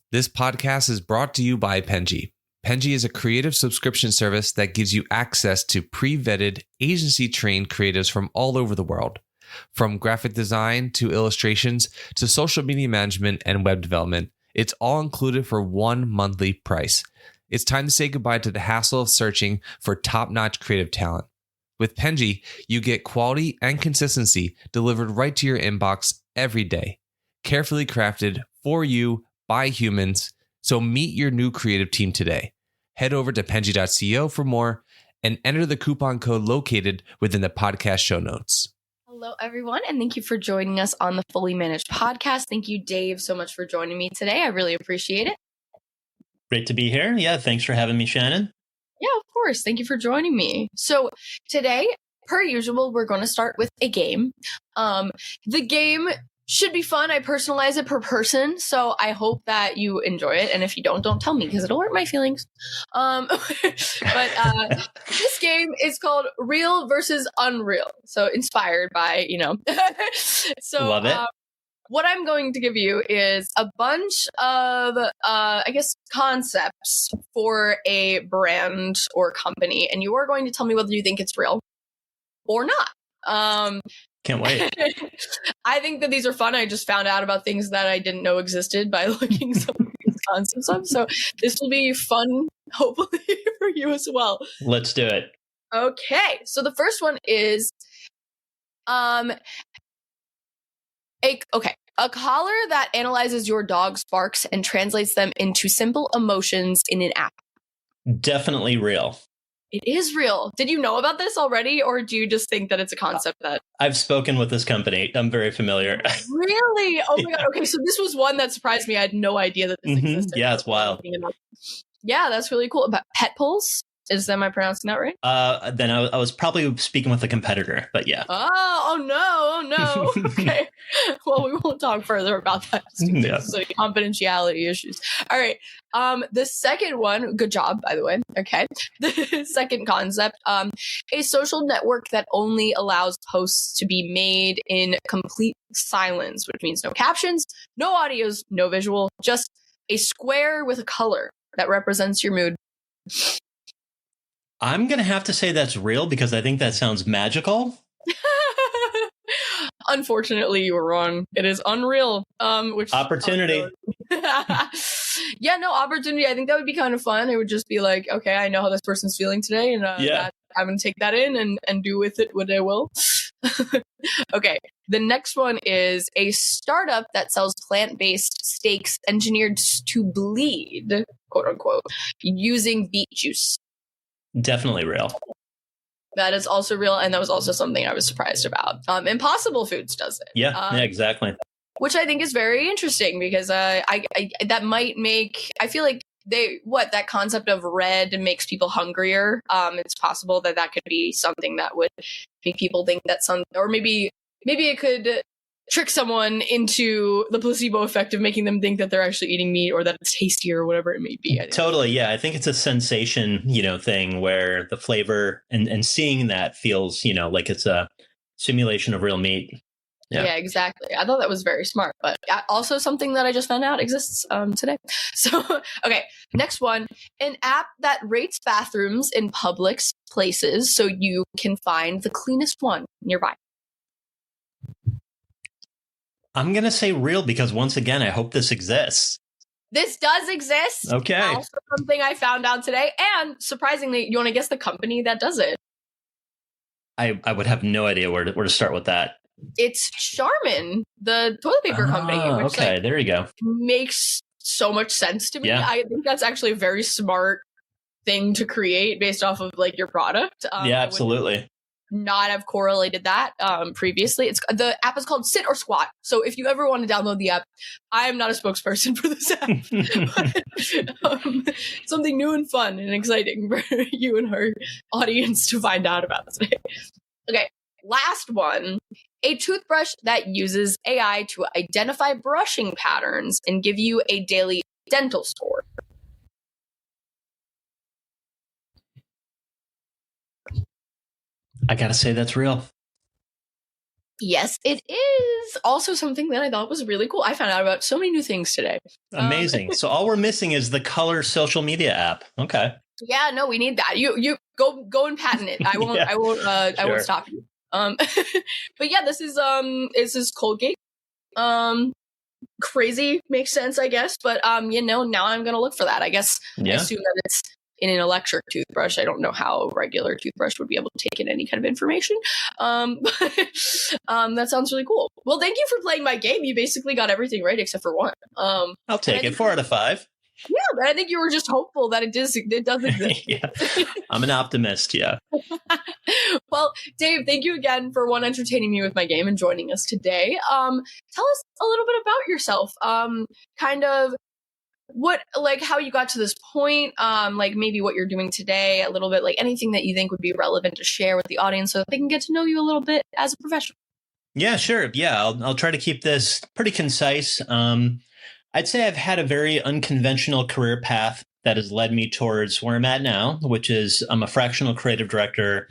This podcast is brought to you by Penji. Penji is a creative subscription service that gives you access to pre-vetted, agency-trained creatives from all over the world. From graphic design to illustrations to social media management and web development, it's all included for one monthly price. It's time to say goodbye to the hassle of searching for top-notch creative talent. With Penji, you get quality and consistency delivered right to your inbox every day, carefully crafted for you by humans. So meet your new creative team today. Head over to penji.co for more and enter the coupon code located within the podcast show notes. Hello, everyone, and thank you for joining us on the Fully Managed podcast. Thank you, Dave, so much for joining me today. I really appreciate it. Great to be here. Yeah, thanks for having me, Shannon. Yeah, of course. Thank you for joining me. So today, per usual, we're going to start with a game. The game should be fun. I personalize it per person, so I hope that you enjoy it. And if you don't tell me because it'll hurt my feelings. This game is called Real versus Unreal. So inspired by, So love it. What I'm going to give you is a bunch of, concepts for a brand or company, and you are going to tell me whether you think it's real or not. Can't wait. I think that these are fun. I just found out about things that I didn't know existed by looking some of these concepts up. So this will be fun, hopefully, for you as well. Let's do it. Okay. So the first one is a collar that analyzes your dog's barks and translates them into simple emotions in an app. Definitely real. It is real. Did you know about this already, or do you just think that it's a concept that... I've spoken with this company. I'm very familiar. Really? Oh my God. Okay, so this was one that surprised me. I had no idea that this existed. Yeah, it's wild. Yeah, that's really cool. About pet pulls? Am I pronouncing that right? Then I was probably speaking with a competitor, but yeah. Oh no. Okay. Well, we won't talk further about that. Yeah. So confidentiality issues. All right. The second one, good job, by the way. Okay. The second concept, a social network that only allows posts to be made in complete silence, which means no captions, no audios, no visual, just a square with a color that represents your mood. I'm going to have to say that's real because I think that sounds magical. Unfortunately, you were wrong. It is unreal. Which opportunity. Yeah, no, opportunity. I think that would be kind of fun. It would just be like, okay, I know how this person's feeling today, and I'm going to take that in and do with it what I will. Okay, the next one is a startup that sells plant-based steaks engineered to bleed, quote unquote, using beet juice. Definitely real. That is also real, and that was also something I was surprised about. Impossible Foods does it. Yeah, exactly. Which I think is very interesting because I that might make, I feel like that concept of red makes people hungrier. It's possible that could be something that would make people think that or maybe it could trick someone into the placebo effect of making them think that they're actually eating meat or that it's tastier or whatever it may be. Totally. Yeah. I think it's a sensation, thing where the flavor and seeing that feels, like it's a simulation of real meat. Yeah, exactly. I thought that was very smart, but also something that I just found out exists today. So, okay, next one, an app that rates bathrooms in public places so you can find the cleanest one nearby. I'm going to say real because once again, I hope this exists. This does exist. Okay. Also something I found out today. And surprisingly, you want to guess the company that does it? I would have no idea where to start with that. It's Charmin, the toilet paper company. Which, okay, there you go. Makes so much sense to me. Yeah. I think that's actually a very smart thing to create based off of your product. Yeah, absolutely. Not have correlated that previously. The app is called Sit or Squat. So if you ever want to download the app, I am not a spokesperson for this app. But, something new and fun and exciting for you and our audience to find out about today. Okay, last one. A toothbrush that uses AI to identify brushing patterns and give you a daily dental score. I gotta say that's real. Yes, it is also something that I thought was really cool. I found out about so many new things today. Amazing. So all we're missing is the Color social media app. Okay. Yeah, no, we need that. You go and patent it. I won't. Yeah, I won't stop you. But yeah, this is Colgate. Crazy makes sense, I guess. But now I'm gonna look for that. I guess I assume that it's in an electric toothbrush. I don't know how a regular toothbrush would be able to take in any kind of information. But that sounds really cool. Well, thank you for playing my game. You basically got everything right except for one. I'll take it. 4 out of 5. Yeah, but I think you were just hopeful that it does exist. Yeah, I'm an optimist. Yeah. Well, Dave, thank you again for entertaining me with my game and joining us today. Tell us a little bit about yourself. Kind of how you got to this point. Maybe what you're doing today. A little bit, anything that you think would be relevant to share with the audience, so that they can get to know you a little bit as a professional. Yeah, sure. Yeah, I'll try to keep this pretty concise. I'd say I've had a very unconventional career path that has led me towards where I'm at now, which is I'm a fractional creative director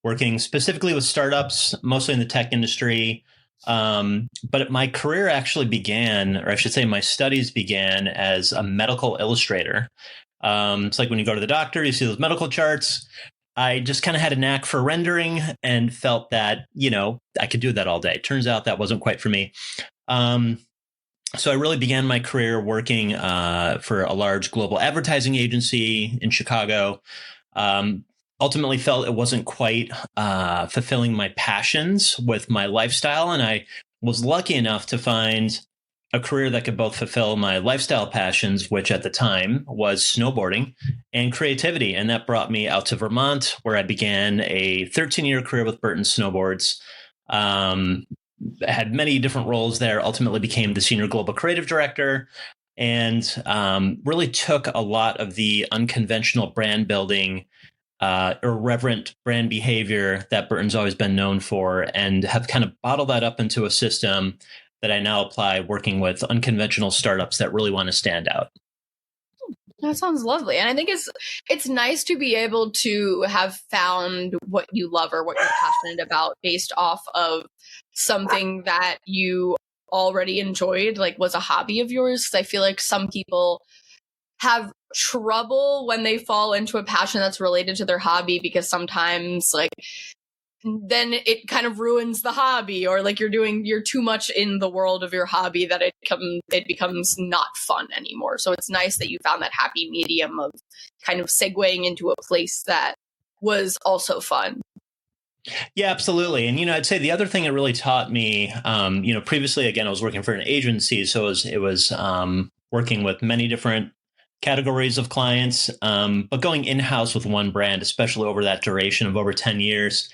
working specifically with startups, mostly in the tech industry. But my career actually began, or I should say my studies began as a medical illustrator. It's like when you go to the doctor, you see those medical charts. I just kind of had a knack for rendering and felt that, I could do that all day. Turns out that wasn't quite for me. So I really began my career working for a large global advertising agency in Chicago. Ultimately felt it wasn't quite fulfilling my passions with my lifestyle. And I was lucky enough to find a career that could both fulfill my lifestyle passions, which at the time was snowboarding, and creativity. And that brought me out to Vermont, where I began a 13-year career with Burton Snowboards. Had many different roles there, ultimately became the senior global creative director, and really took a lot of the unconventional brand building, irreverent brand behavior that Burton's always been known for, and have kind of bottled that up into a system that I now apply working with unconventional startups that really want to stand out. That sounds lovely. And I think it's nice to be able to have found what you love or what you're passionate about based off of something that you already enjoyed, was a hobby of yours. Because I feel like some people have trouble when they fall into a passion that's related to their hobby, because sometimes then it kind of ruins the hobby, or you're too much in the world of your hobby that it becomes not fun anymore. So it's nice that you found that happy medium of kind of segueing into a place that was also fun. Yeah, absolutely. And, I'd say the other thing it really taught me, previously, again, I was working for an agency. So it was working with many different categories of clients, but going in-house with one brand, especially over that duration of over 10 years,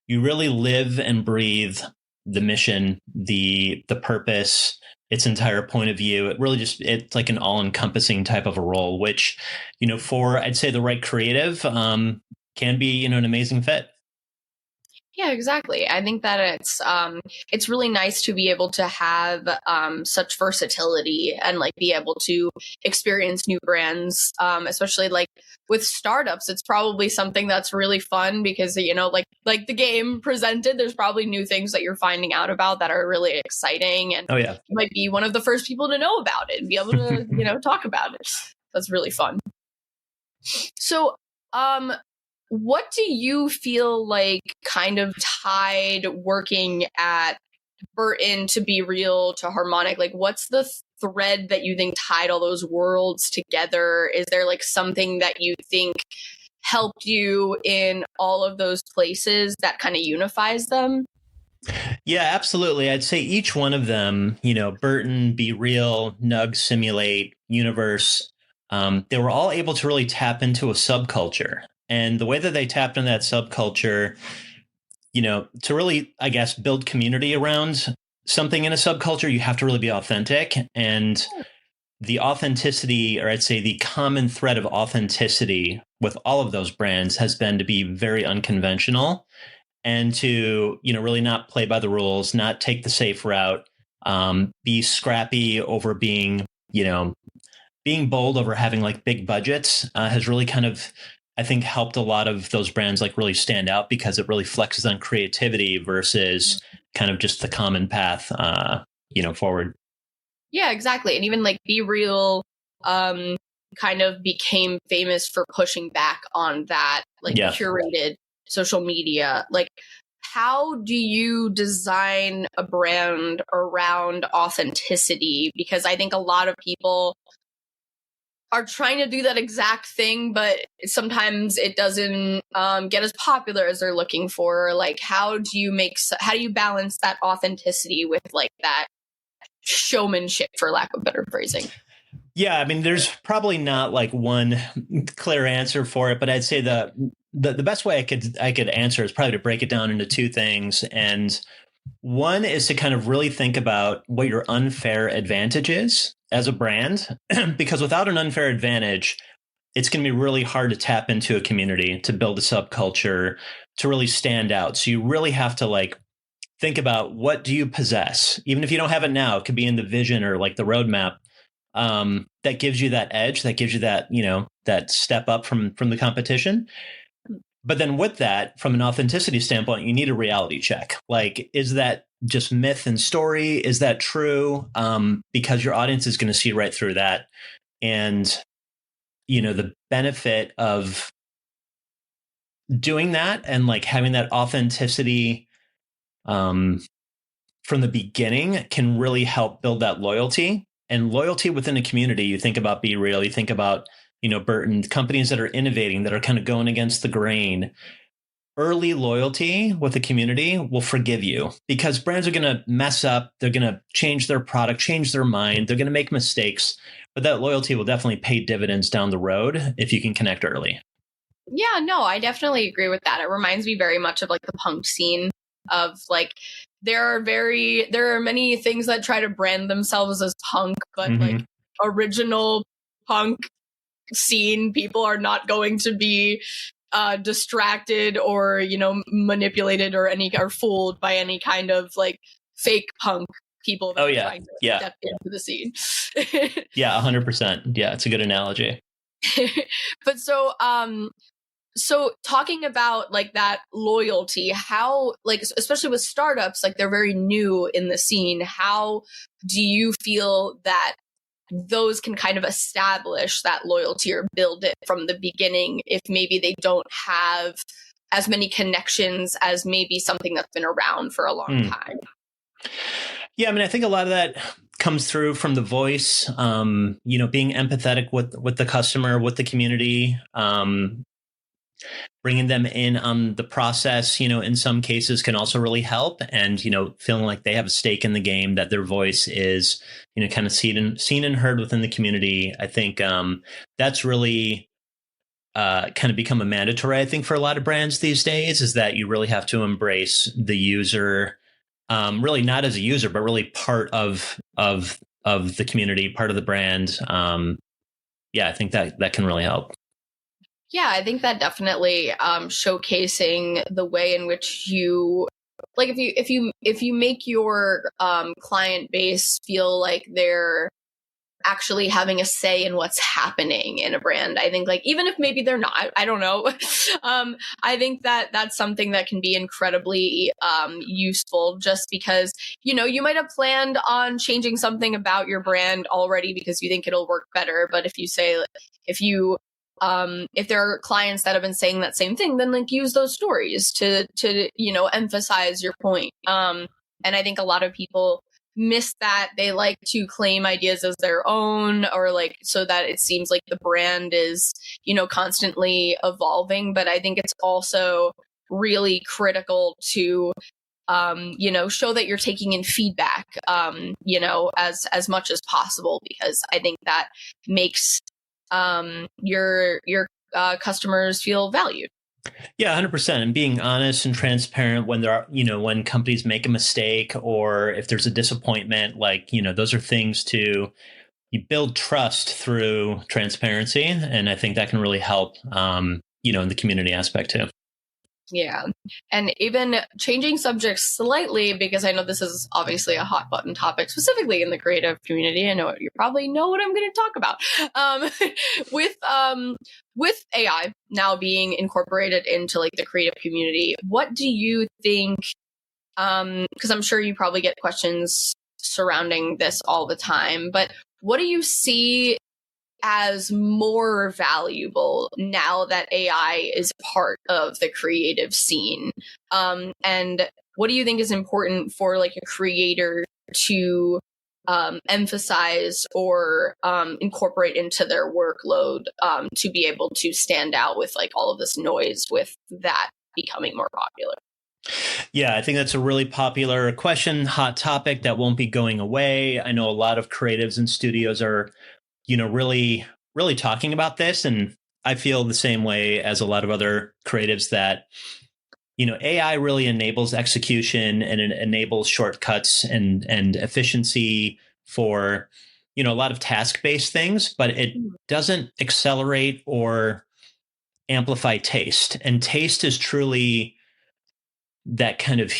you really live and breathe the mission, the purpose, its entire point of view. It really it's like an all-encompassing type of a role, which, for, I'd say, the right creative, can be, an amazing fit. Yeah, exactly. I think that it's really nice to be able to have such versatility and be able to experience new brands, especially with startups. It's probably something that's really fun because like the game presented, there's probably new things that you're finding out about that are really exciting, and oh yeah, you might be one of the first people to know about it and be able to talk about it. That's really fun. So, what do you feel kind of tied working at Burton to Be Real to Harmonic? What's the thread that you think tied all those worlds together? Is there something that you think helped you in all of those places that kind of unifies them? Yeah, absolutely. I'd say each one of them, Burton, Be Real, Nug, Simulate, Universe, they were all able to really tap into a subculture. And the way that they tapped into that subculture, to really, I guess, build community around something in a subculture, you have to really be authentic. And the authenticity, or I'd say the common thread of authenticity with all of those brands has been to be very unconventional and to, really not play by the rules, not take the safe route, be scrappy over being bold over having big budgets has really kind of, I think, helped a lot of those brands really stand out, because it really flexes on creativity versus kind of just the common path, forward. Yeah, exactly. And even like Be Real kind of became famous for pushing back on that, like curated social media. Like, how do you design a brand around authenticity? Because I think a lot of people are trying to do that exact thing, but sometimes it doesn't get as popular as they're looking for. Like, how do you balance that authenticity with like that showmanship, for lack of better phrasing? Yeah, I mean, there's probably not like one clear answer for it, but I'd say the best way I could answer is probably to break it down into two things. And one is to kind of really think about what your unfair advantage is as a brand, because without an unfair advantage, it's going to be really hard to tap into a community, to build a subculture, to really stand out. So you really have to like think about, what do you possess? Even if you don't have it now, it could be in the vision or like the roadmap. That gives you that edge, that gives you that, that step up from the competition. But then with that, from an authenticity standpoint, you need a reality check. Like, is that just myth and story? Is that true? Because your audience is going to see right through that. And, the benefit of doing that and like having that authenticity from the beginning can really help build that loyalty. And loyalty within a community. You think about Be Real, you think about, Burton, companies that are innovating, that are kind of going against the grain. Early loyalty with the community will forgive you, because brands are going to mess up. They're going to change their product, change their mind. They're going to make mistakes, but that loyalty will definitely pay dividends down the road if you can connect early. Yeah, no, I definitely agree with that. It reminds me very much of like the punk scene of like, there are many things that try to brand themselves as punk, but like original punk scene people are not going to be distracted or manipulated or fooled by any kind of like fake punk people that are trying to step into the scene. Yeah, 100%. Yeah, it's a good analogy. But so talking about like that loyalty, how, like, especially with startups, like they're very new in the scene, how do you feel that those can kind of establish that loyalty or build it from the beginning if maybe they don't have as many connections as maybe something that's been around for a long time? Yeah, I mean, I think a lot of that comes through from the voice, being empathetic with the customer, with the community, bringing them in on the process, in some cases can also really help. And, feeling like they have a stake in the game, that their voice is, kind of seen and heard within the community. I think that's really kind of become a mandatory, I think, for a lot of brands these days, is that you really have to embrace the user, really not as a user, but really part of the community, part of the brand. I think that can really help. Yeah, I think that definitely showcasing the way in which you, like, if you make your client base feel like they're actually having a say in what's happening in a brand, I think, like, even if maybe they're not, I don't know, I think that that's something that can be incredibly useful, just because, you might have planned on changing something about your brand already because you think it'll work better. But if you say, if there are clients that have been saying that same thing, then like use those stories to emphasize your point. And I think a lot of people miss that. They like to claim ideas as their own, or like, so that it seems like the brand is, constantly evolving. But I think it's also really critical to show that you're taking in feedback, as much as possible, because I think that makes your customers feel valued. Yeah, 100%. And being honest and transparent when there are, when companies make a mistake, or if there's a disappointment, like, those are things you build trust through transparency. And I think that can really help, in the community aspect too. Yeah. And even changing subjects slightly, because I know this is obviously a hot button topic, specifically in the creative community. I know you probably know what I'm going to talk about. With AI now being incorporated into like the creative community, what do you think because I'm sure you probably get questions surrounding this all the time, but what do you see as more valuable now that AI is part of the creative scene? And what do you think is important for like a creator to emphasize or incorporate into their workload to be able to stand out with like all of this noise with that becoming more popular? Yeah, I think that's a really popular question, hot topic that won't be going away. I know a lot of creatives and studios are, really, really talking about this. And I feel the same way as a lot of other creatives that, AI really enables execution and it enables shortcuts and efficiency for, a lot of task-based things, but it doesn't accelerate or amplify taste. And taste is truly that kind of,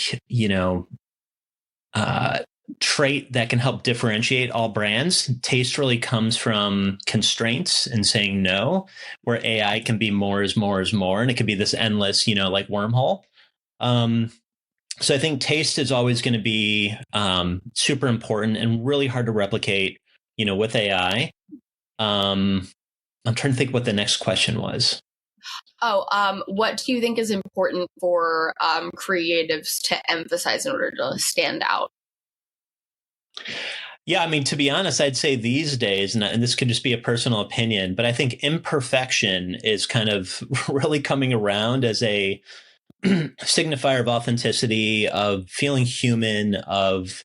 trait that can help differentiate all brands. Taste really comes from constraints and saying no, where AI can be more is more is more. And it can be this endless, like wormhole. So I think taste is always going to be super important and really hard to replicate, with AI. I'm trying to think what the next question was. What do you think is important for creatives to emphasize in order to stand out? Yeah, I mean, to be honest, I'd say these days, and this could just be a personal opinion, but I think imperfection is kind of really coming around as a signifier of authenticity, of feeling human, of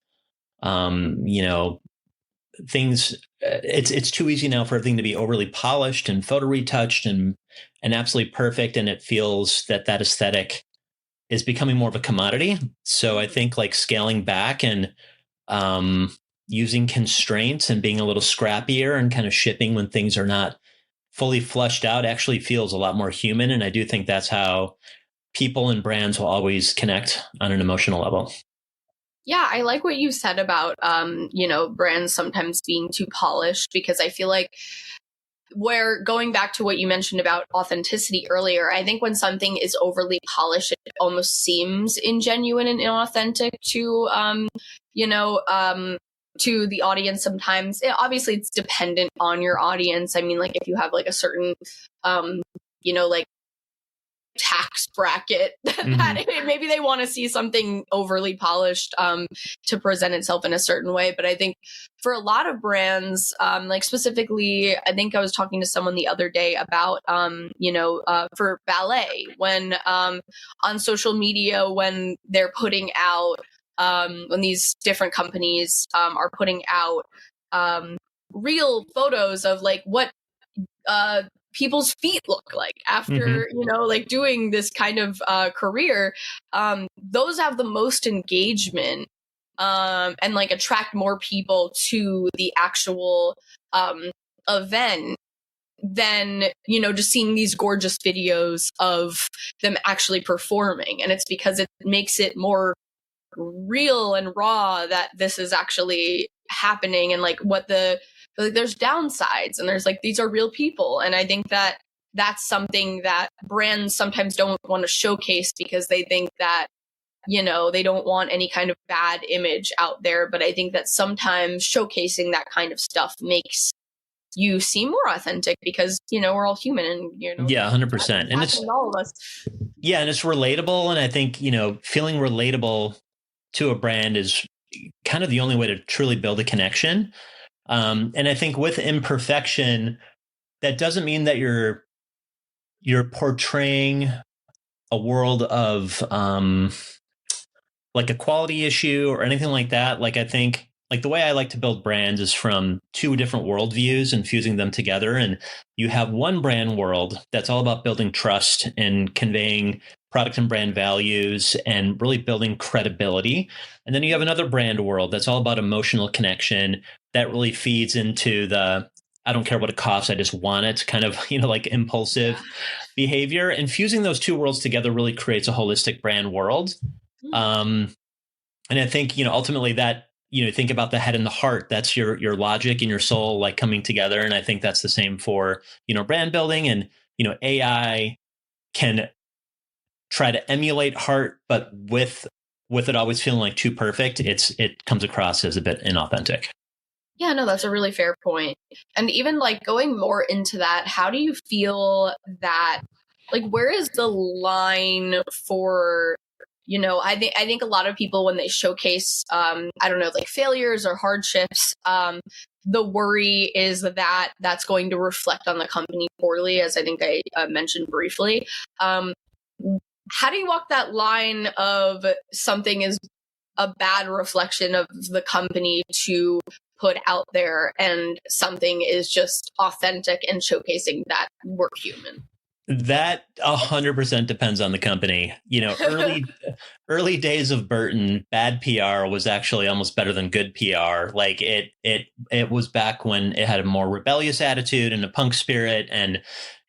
things. It's too easy now for everything to be overly polished and photo retouched and absolutely perfect, and it feels that aesthetic is becoming more of a commodity. So I think like scaling back and using constraints and being a little scrappier and kind of shipping when things are not fully fleshed out actually feels a lot more human. And I do think that's how people and brands will always connect on an emotional level. Yeah, I like what you said about, brands sometimes being too polished, because I feel like where going back to what you mentioned about authenticity earlier, I think when something is overly polished, it almost seems ingenuine and inauthentic to, to the audience sometimes. Obviously, it's dependent on your audience. I mean, like if you have like a certain, like tax bracket that maybe they want to see something overly polished to present itself in a certain way. But I think for a lot of brands, like specifically, I think I was talking to someone the other day about, for ballet, when on social media, when they're putting out, when these different companies are putting out real photos of like what people's feet look like after like doing this kind of career, those have the most engagement and like attract more people to the actual event than just seeing these gorgeous videos of them actually performing. And it's because it makes it more real and raw that this is actually happening, and like there's downsides, and there's like these are real people. And I think that that's something that brands sometimes don't want to showcase because they think that they don't want any kind of bad image out there. But I think that sometimes showcasing that kind of stuff makes you seem more authentic, because we're all human, and yeah, 100%, and it's all of us. Yeah, and it's relatable, and I think feeling relatable to a brand is kind of the only way to truly build a connection. And I think with imperfection, that doesn't mean that you're portraying a world of like a quality issue or anything like that. Like I think like the way I like to build brands is from two different worldviews and fusing them together. And you have one brand world that's all about building trust and conveying product and brand values and really building credibility. And then you have another brand world that's all about emotional connection that really feeds into the I don't care what it costs, I just want it kind of, like impulsive behavior. And fusing those two worlds together really creates a holistic brand world. And I think, ultimately that, think about the head and the heart. That's your logic and your soul like coming together. And I think that's the same for, brand building. And, AI can try to emulate heart, but with with it always feeling like too perfect, it comes across as a bit inauthentic. Yeah, no, that's a really fair point. And even like going more into that, how do you feel that, like, where is the line for, I think a lot of people, when they showcase, I don't know, like failures or hardships, the worry is that that's going to reflect on the company poorly, as I think I mentioned briefly. How do you walk that line of something is a bad reflection of the company to put out there and something is just authentic and showcasing that we're human? That 100% depends on the company. Early days of Burton, bad PR was actually almost better than good PR. Like it was back when it had a more rebellious attitude and a punk spirit, and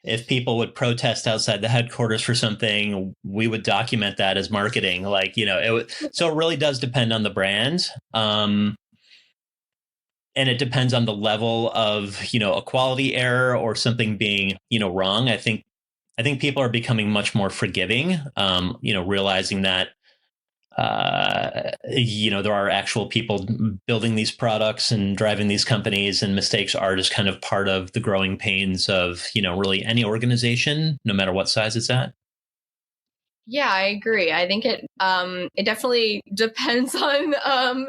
if people would protest outside the headquarters for something, we would document that as marketing. So it really does depend on the brand. And it depends on the level of, a quality error or something being, wrong. I think people are becoming much more forgiving, realizing that, there are actual people building these products and driving these companies, and mistakes are just kind of part of the growing pains of, really any organization, no matter what size it's at. Yeah, I agree. I think it definitely depends on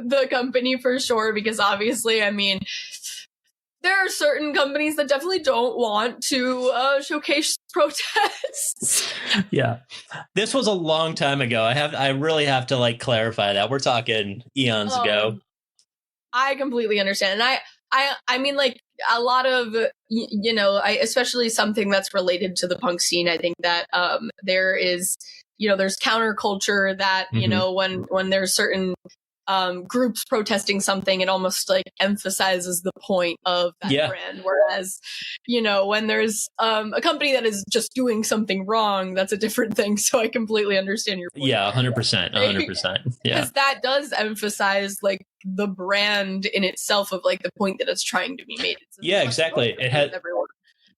the company for sure, because obviously, I mean, there are certain companies that definitely don't want to showcase protests. Yeah, this was a long time ago. I really have to clarify that we're talking eons ago. I completely understand, and I mean, like, a lot of especially something that's related to the punk scene. I think that there is there's counterculture that when there's certain groups protesting something, it almost like emphasizes the point of that brand. Whereas, when there's a company that is just doing something wrong, that's a different thing. So I completely understand your point. Yeah, 100%. 100%. Yeah. Because that does emphasize like the brand in itself of like the point that it's trying to be made. Yeah, exactly. It has everyone.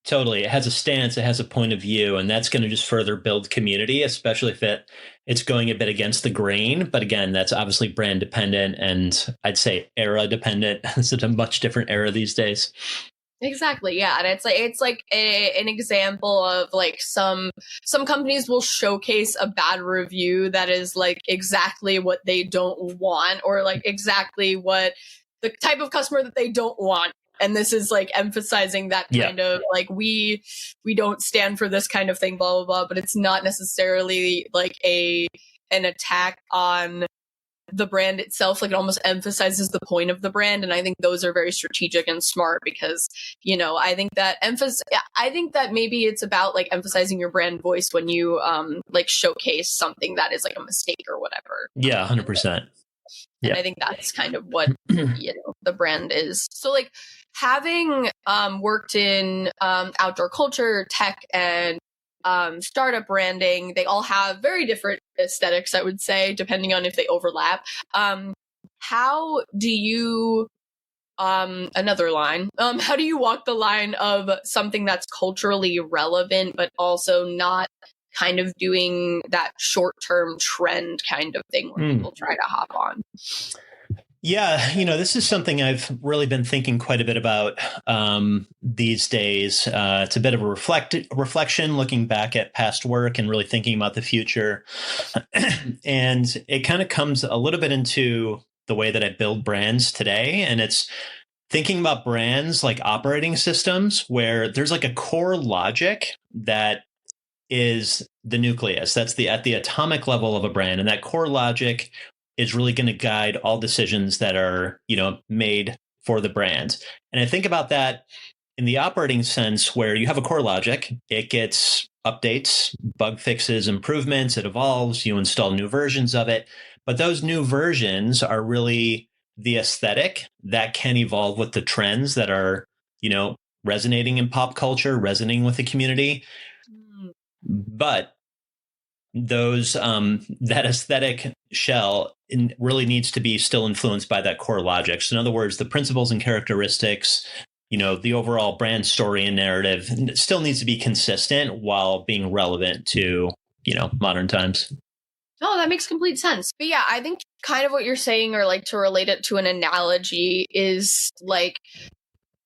Totally. It has a stance, it has a point of view, and that's going to just further build community, especially if it's going a bit against the grain. But again, that's obviously brand dependent, and I'd say era dependent. It's a much different era these days. Exactly. Yeah. And it's like an example of like some companies will showcase a bad review that is like exactly what they don't want, or like exactly what the type of customer that they don't want. And this is like emphasizing that kind of like, we don't stand for this kind of thing, blah, blah, blah. But it's not necessarily like an attack on the brand itself. Like, it almost emphasizes the point of the brand. And I think those are very strategic and smart, because, I think that maybe it's about like emphasizing your brand voice when you like showcase something that is like a mistake or whatever. Yeah, 100%. And I think that's kind of what the brand is. So like, having worked in outdoor culture, tech, and startup branding, they all have very different aesthetics, I would say, depending on if they overlap. How do you another line? How do you walk the line of something that's culturally relevant, but also not kind of doing that short-term trend kind of thing where people try to hop on? Yeah, this is something I've really been thinking quite a bit about these days. It's a bit of a reflection, looking back at past work and really thinking about the future. And it kind of comes a little bit into the way that I build brands today. And it's thinking about brands like operating systems, where there's like a core logic that is the nucleus. That's at the atomic level of a brand. And that core logic is really going to guide all decisions that are, made for the brand. And I think about that in the operating sense, where you have a core logic, it gets updates, bug fixes, improvements, it evolves, you install new versions of it. But those new versions are really the aesthetic that can evolve with the trends that are, resonating in pop culture, resonating with the community. But those that aesthetic shell really needs to be still influenced by that core logic. So in other words, the principles and characteristics, the overall brand story and narrative still needs to be consistent while being relevant to, modern times. Oh, that makes complete sense. But yeah, I think kind of what you're saying, or like to relate it to an analogy, is like,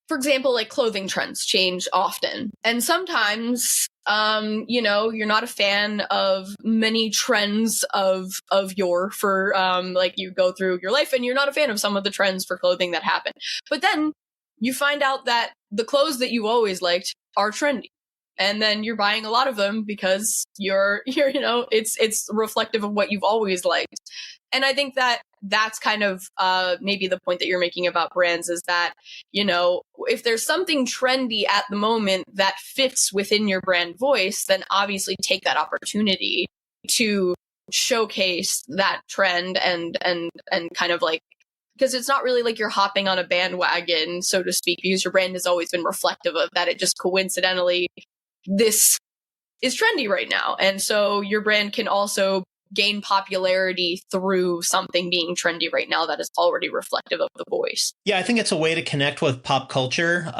for example, like clothing trends change often. And sometimes, you're not a fan of many trends of like you go through your life and you're not a fan of some of the trends for clothing that happen. But then you find out that the clothes that you always liked are trendy. And then you're buying a lot of them because you're it's reflective of what you've always liked. And I think that that's kind of maybe the point that you're making about brands, is that, if there's something trendy at the moment that fits within your brand voice, then obviously take that opportunity to showcase that trend and kind of like, because it's not really like you're hopping on a bandwagon, so to speak, because your brand has always been reflective of that. It just coincidentally, this is trendy right now. And so your brand can also gain popularity through something being trendy right now that is already reflective of the voice. Yeah, I think it's a way to connect with pop culture,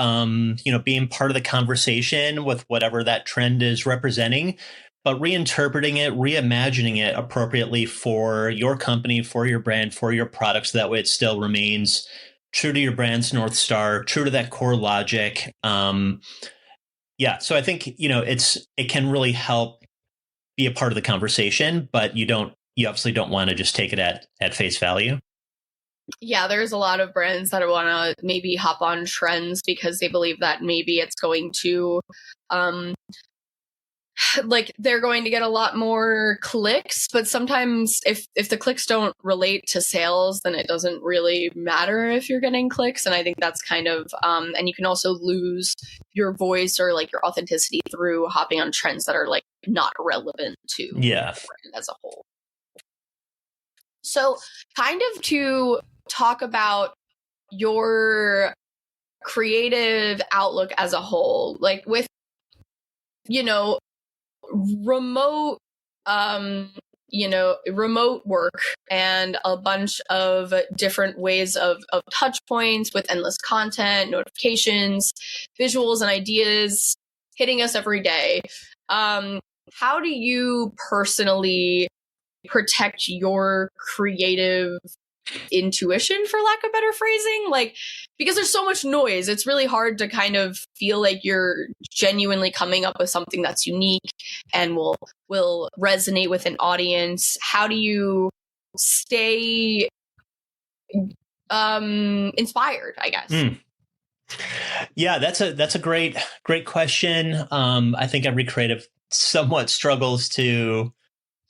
being part of the conversation with whatever that trend is representing, but reinterpreting it, reimagining it appropriately for your company, for your brand, for your products. So that way it still remains true to your brand's North Star, true to that core logic. Yeah, so I think, it can really help be a part of the conversation, but you obviously don't want to just take it at face value. Yeah, there's a lot of brands that want to maybe hop on trends because they believe that maybe it's going to like they're going to get a lot more clicks, but sometimes if the clicks don't relate to sales, then it doesn't really matter if you're getting clicks. And I think that's kind of and you can also lose your voice or like your authenticity through hopping on trends that are like not relevant to the brand as a whole. So kind of to talk about your creative outlook as a whole, like with remote remote work and a bunch of different ways of touch points with endless content, notifications, visuals, and ideas hitting us every day. How do you personally protect your creative intuition, for lack of better phrasing? Like, because there's so much noise, it's really hard to kind of feel like you're genuinely coming up with something that's unique and will resonate with an audience. How do you stay inspired, I guess? Yeah, that's a great question. I think every creative somewhat struggles to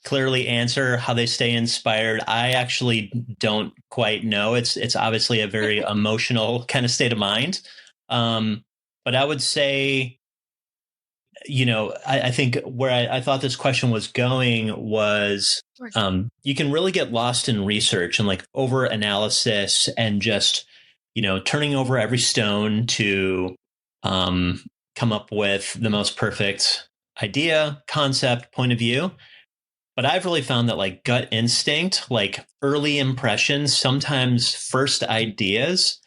clearly answer how they stay inspired. I actually don't quite know. It's obviously a very emotional kind of state of mind. But I would say, I think where I thought this question was going was, you can really get lost in research and like over analysis and just, turning over every stone to come up with the most perfect idea, concept, point of view. But I've really found that like gut instinct, like early impressions, sometimes first ideas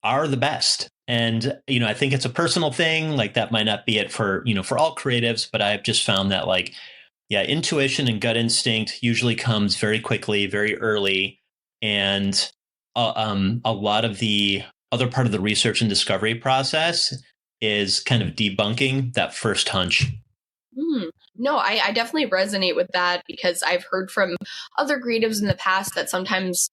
are the best. And, I think it's a personal thing. Like that might not be it for all creatives, but I've just found that like, yeah, intuition and gut instinct usually comes very quickly, very early. And a lot of the other part of the research and discovery process is kind of debunking that first hunch. No, I definitely resonate with that because I've heard from other creatives in the past that sometimes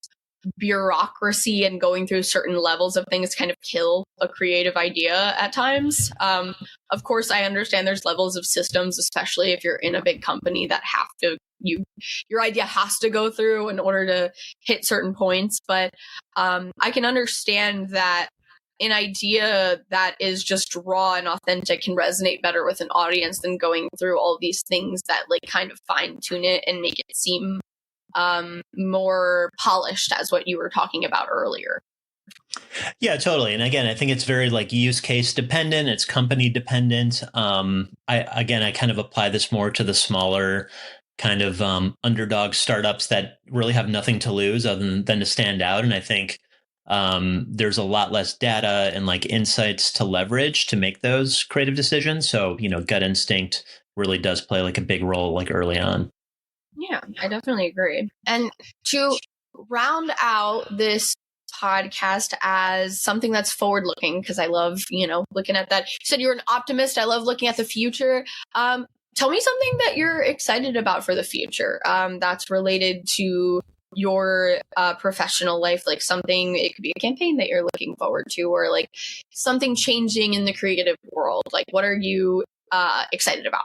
bureaucracy and going through certain levels of things kind of kill a creative idea at times. Of course, I understand there's levels of systems, especially if you're in a big company that have to, your idea has to go through in order to hit certain points. But I can understand that an idea that is just raw and authentic can resonate better with an audience than going through all these things that like kind of fine tune it and make it seem more polished, as what you were talking about earlier. Yeah, totally. And again, I think it's very like use case dependent. It's company dependent. I kind of apply this more to the smaller kind of underdog startups that really have nothing to lose other than to stand out. And I think there's a lot less data and like insights to leverage to make those creative decisions. So, gut instinct really does play like a big role like early on. Yeah, I definitely agree. And to round out this podcast as something that's forward looking, because I love, looking at that. You said you're an optimist. I love looking at the future. Tell me something that you're excited about for the future, that's related to your professional life, like something, it could be a campaign that you're looking forward to, or like something changing in the creative world. Like, what are you excited about?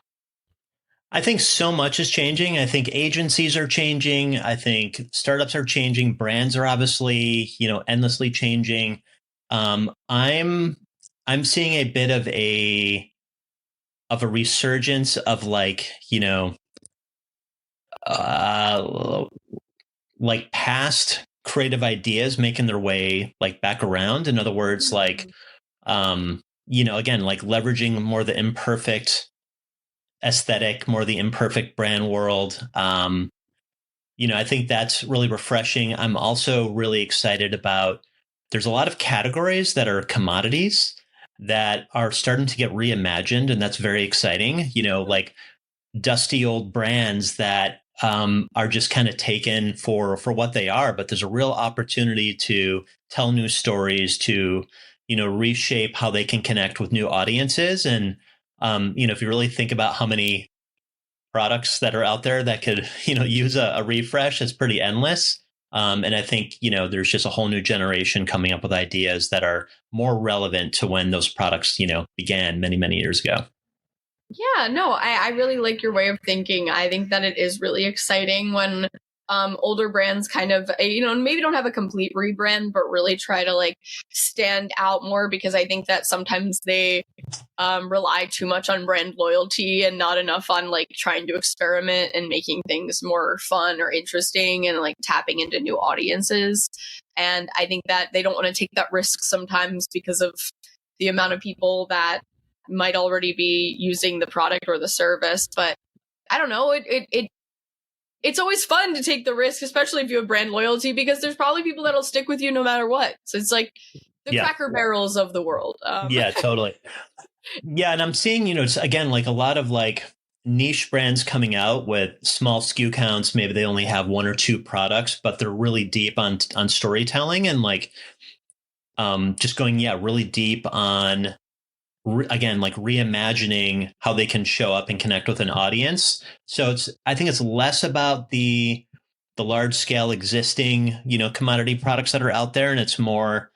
I think so much is changing. I think agencies are changing. I think startups are changing. Brands are obviously, endlessly changing. I'm seeing a bit of a resurgence of like past creative ideas making their way like back around. In other words, like again, like leveraging more the imperfect aesthetic, more the imperfect brand world. I think that's really refreshing. I'm also really excited about, there's a lot of categories that are commodities that are starting to get reimagined, and that's very exciting. Like dusty old brands that are just kind of taken for what they are, but there's a real opportunity to tell new stories, to reshape how they can connect with new audiences. And if you really think about how many products that are out there that could use a refresh, it's pretty endless. And I think there's just a whole new generation coming up with ideas that are more relevant to when those products began many years ago. Yeah, no, I really like your way of thinking. I think that it is really exciting when older brands kind of, maybe don't have a complete rebrand, but really try to like stand out more, because I think that sometimes they rely too much on brand loyalty and not enough on like trying to experiment and making things more fun or interesting and like tapping into new audiences. And I think that they don't want to take that risk sometimes because of the amount of people that might already be using the product or the service. But I don't know, it's always fun to take the risk, especially if you have brand loyalty, because there's probably people that'll stick with you no matter what. So it's like the Cracker Barrels of the world. Yeah, totally. Yeah, and I'm seeing, it's, again, like a lot of like niche brands coming out with small SKU counts. Maybe they only have one or two products, but they're really deep on storytelling and like just going, really deep on again, like reimagining how they can show up and connect with an audience. So I think it's less about the large scale existing, commodity products that are out there. And it's more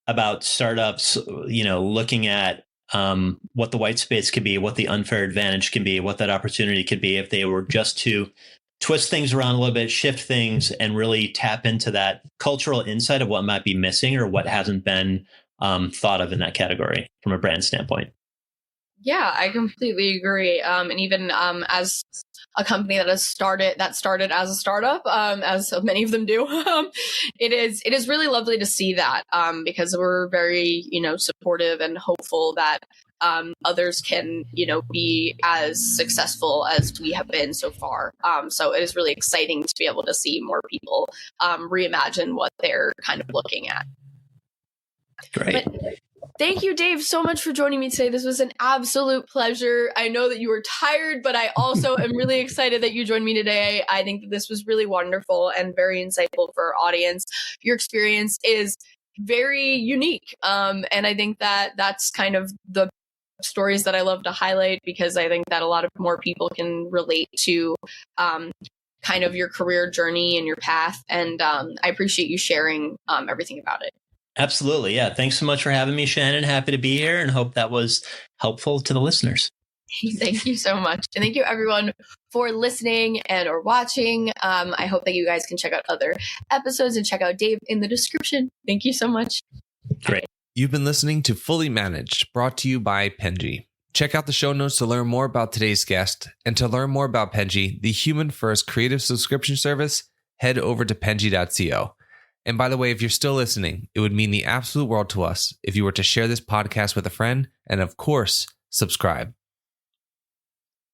about startups, looking at what the white space could be, what the unfair advantage can be, what that opportunity could be if they were just to twist things around a little bit, shift things, and really tap into that cultural insight of what might be missing or what hasn't been thought of in that category from a brand standpoint. Yeah, I completely agree. And even as a company that started as a startup, as many of them do, it is really lovely to see that, because we're very supportive and hopeful that others can be as successful as we have been so far. So it is really exciting to be able to see more people reimagine what they're kind of looking at. Great. But thank you, Dave, so much for joining me today. This was an absolute pleasure. I know that you were tired, but I also am really excited that you joined me today. I think that this was really wonderful and very insightful for our audience. Your experience is very unique. And I think that that's kind of the stories that I love to highlight, because I think that a lot of more people can relate to kind of your career journey and your path. And I appreciate you sharing everything about it. Absolutely. Yeah. Thanks so much for having me, Shannon. Happy to be here and hope that was helpful to the listeners. Thank you so much. And thank you everyone for listening and or watching. I hope that you guys can check out other episodes and check out Dave in the description. Thank you so much. Great. You've been listening to Fully Managed, brought to you by Penji. Check out the show notes to learn more about today's guest, and to learn more about Penji, the human-first creative subscription service, head over to penji.co. And by the way, if you're still listening, it would mean the absolute world to us if you were to share this podcast with a friend and, of course, subscribe.